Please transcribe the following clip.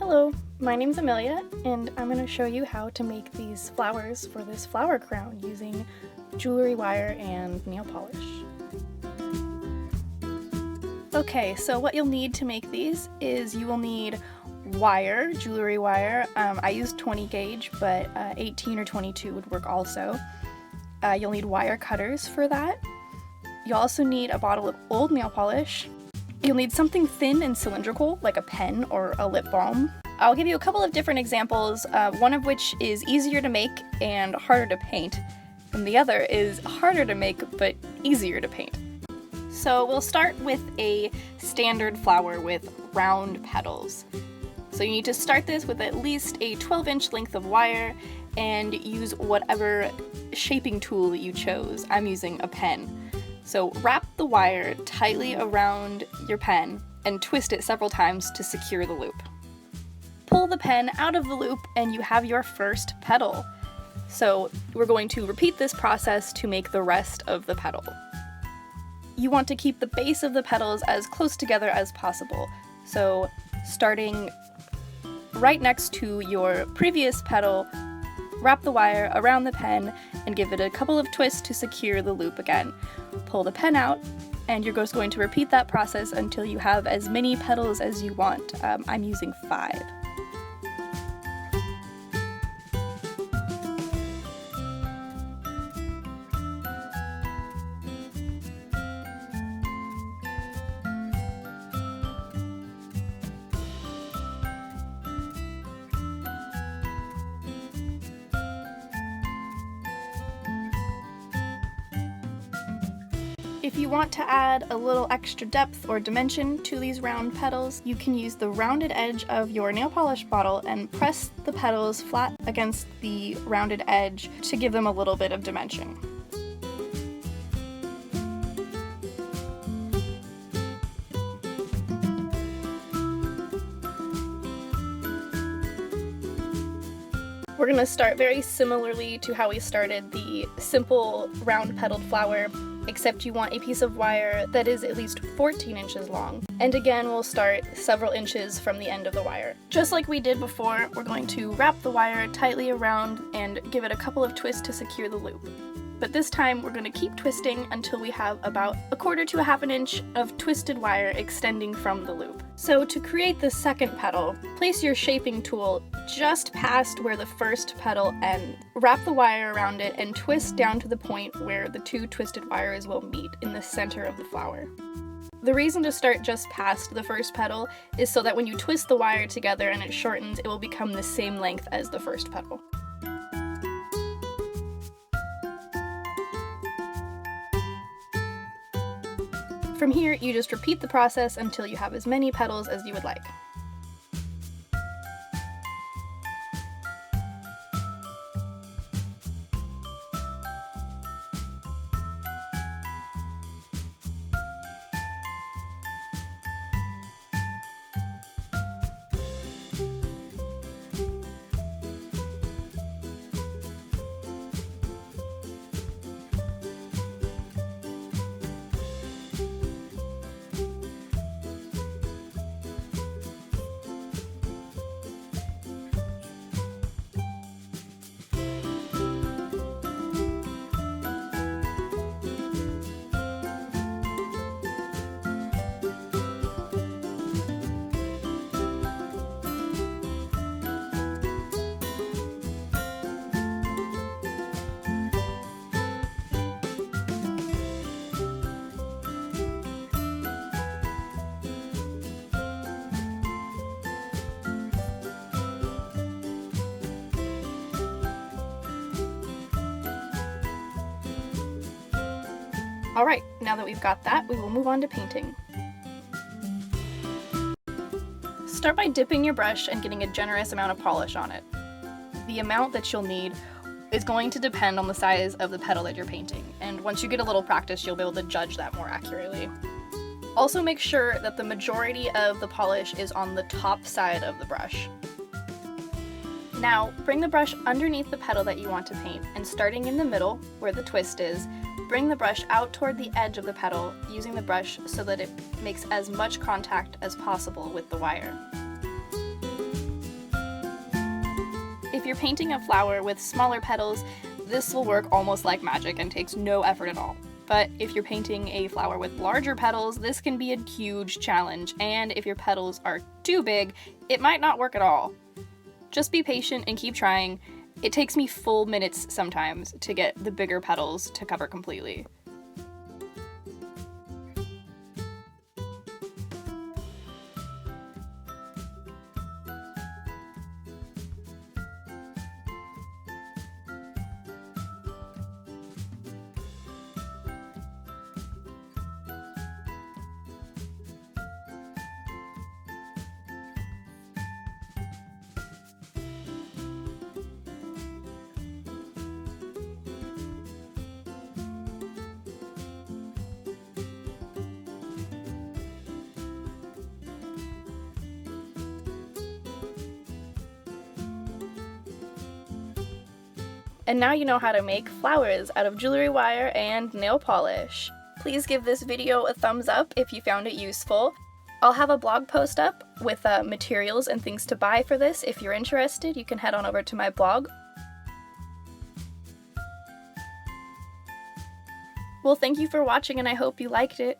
Hello, my name's Amelia, and I'm going to show you how to make these flowers for this flower crown using jewelry wire and nail polish. Okay, so what you'll need to make these is you will need wire, jewelry wire. I used 20 gauge, but 18 or 22 would work also. You'll need wire cutters for that. You'll also need a bottle of old nail polish. You'll need something thin and cylindrical, like a pen or a lip balm. I'll give you a couple of different examples, one of which is easier to make and harder to paint, and the other is harder to make but easier to paint. So we'll start with a standard flower with round petals. So you need to start this with at least a 12-inch length of wire and use whatever shaping tool that you chose. I'm using a pen. So wrap the wire tightly around your pen and twist it several times to secure the loop. Pull the pen out of the loop and you have your first petal. So we're going to repeat this process to make the rest of the petal. You want to keep the base of the petals as close together as possible. So starting right next to your previous petal, wrap the wire around the pen and give it a couple of twists to secure the loop again. Pull the pen out, and you're just going to repeat that process until you have as many petals as you want. I'm using 5. If you want to add a little extra depth or dimension to these round petals, you can use the rounded edge of your nail polish bottle and press the petals flat against the rounded edge to give them a little bit of dimension. We're going to start very similarly to how we started the simple round petaled flower, except you want a piece of wire that is at least 14 inches long. And again, we'll start several inches from the end of the wire. Just like we did before, we're going to wrap the wire tightly around and give it a couple of twists to secure the loop. But this time, we're going to keep twisting until we have about 1/4 to 1/2 inch of twisted wire extending from the loop. So to create the second petal, place your shaping tool just past where the first petal ends. Wrap the wire around it and twist down to the point where the 2 twisted wires will meet in the center of the flower. The reason to start just past the first petal is so that when you twist the wire together and it shortens, it will become the same length as the first petal. From here, you just repeat the process until you have as many petals as you would like. Alright, now that we've got that, we will move on to painting. Start by dipping your brush and getting a generous amount of polish on it. The amount that you'll need is going to depend on the size of the petal that you're painting, and once you get a little practice, you'll be able to judge that more accurately. Also make sure that the majority of the polish is on the top side of the brush. Now, bring the brush underneath the petal that you want to paint, and starting in the middle, where the twist is, bring the brush out toward the edge of the petal, using the brush so that it makes as much contact as possible with the wire. if you're painting a flower with smaller petals, this will work almost like magic and takes no effort at all. But if you're painting a flower with larger petals, this can be a huge challenge, and if your petals are too big, it might not work at all. Just be patient and keep trying. It takes me full minutes sometimes to get the bigger petals to cover completely. And now you know how to make flowers out of jewelry wire and nail polish. Please give this video a thumbs up if you found it useful. I'll have a blog post up with materials and things to buy for this. If you're interested, you can head on over to my blog. Well, thank you for watching and I hope you liked it.